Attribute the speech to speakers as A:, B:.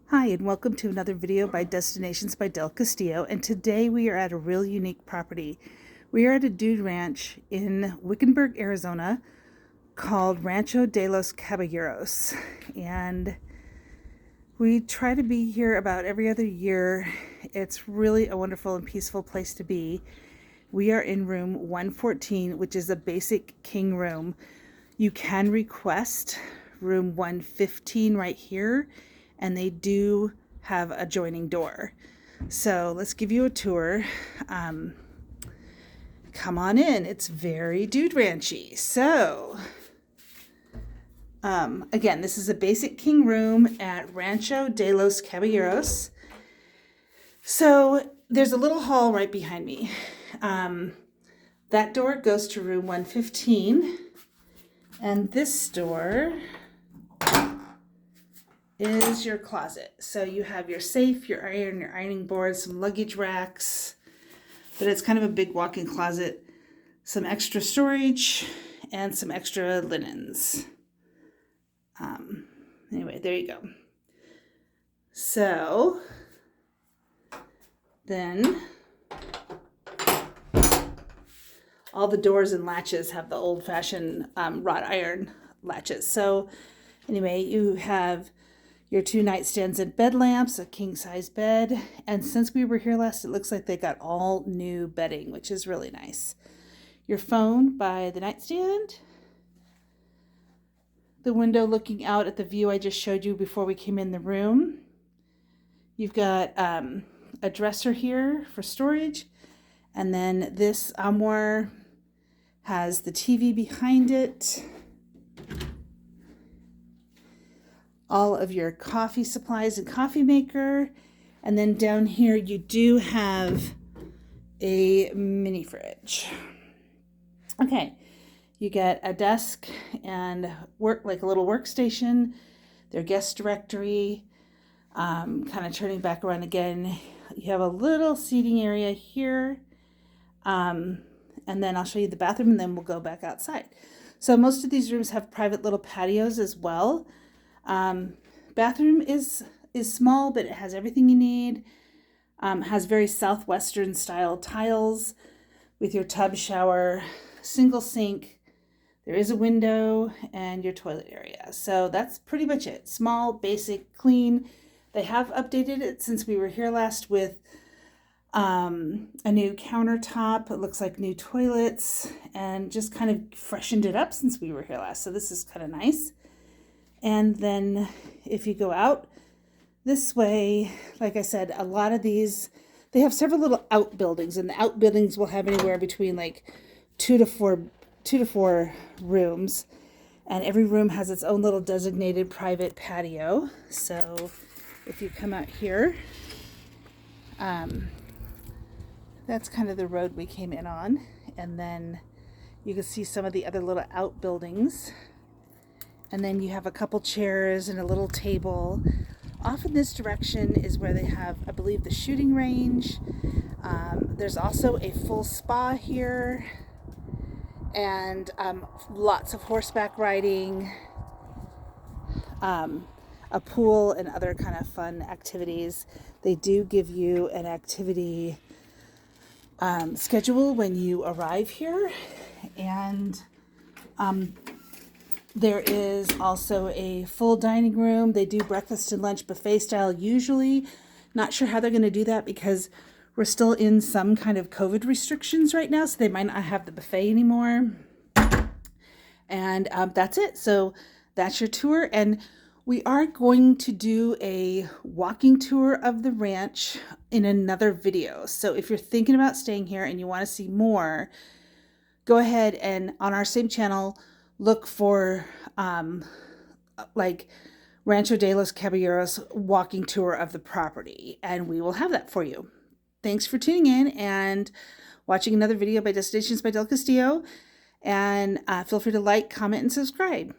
A: Hi, and welcome to another video by Destinations by Del Castillo, and today we are at a real unique property. We are at a dude ranch in Wickenburg, Arizona called Rancho de los Caballeros, and we try to be here about every other year. It's really a wonderful and peaceful place to be. We are in room 114, which is a basic king room. You can request room 115 right here, and they do have a adjoining door. So let's give you a tour. Come on in. It's very dude ranchy. So again, this is a basic king room at Rancho de los Caballeros. So there's a little hall right behind me. That door goes to room 115, and this door is your closet. So you have your safe, your iron, your ironing board, some luggage racks, but it's kind of a big walk-in closet, some extra storage, and some extra linens. Anyway, there you go. So then all the doors and latches have the old-fashioned wrought iron latches. So anyway, you have your two nightstands and bed lamps, a king-size bed, and since we were here last, it looks like they got all new bedding, which is really nice. Your phone by the nightstand, the window looking out at the view I just showed you before we came in the room. You've got a dresser here for storage, and then this armoire has the TV behind it, all of your coffee supplies and coffee maker, and then down here you do have a mini fridge. Okay, you get a desk and like a little workstation, their guest directory, kind of turning back around again. You have a little seating area here, and then I'll show you the bathroom, and then we'll go back outside. So most of these rooms have private little patios as well. Bathroom is small, but it has everything you need. Has very southwestern style tiles with your tub, shower, single sink. There is a window and your toilet area. So that's pretty much it. Small, basic, clean. They have updated it since we were here last with a new countertop. It looks like new toilets, and just kind of freshened it up since we were here last. So this is kind of nice. And then if you go out this way, like I said, a lot of these, they have several little outbuildings, and the outbuildings will have anywhere between like two to four rooms, and every room has its own little designated private patio. So if you come out here, that's kind of the road we came in on, and then you can see some of the other little outbuildings. And then you have a couple chairs and a little table. Off in this direction is where they have, I believe, the shooting range. There's also a full spa here, and lots of horseback riding, a pool, and other kind of fun activities. They do give you an activity schedule when you arrive here, and there is also a full dining room. They do breakfast and lunch buffet style usually. Not sure how they're going to do that because we're still in some kind of COVID restrictions right now, so they might not have the buffet anymore. And that's it. So that's your tour. And we are going to do a walking tour of the ranch in another video. So if you're thinking about staying here and you want to see more, go ahead and on our same channel, look for like Rancho de los Caballeros walking tour of the property, and we will have that for you. Thanks for tuning in and watching another video by Destinations by Del Castillo, and feel free to like, comment, and subscribe.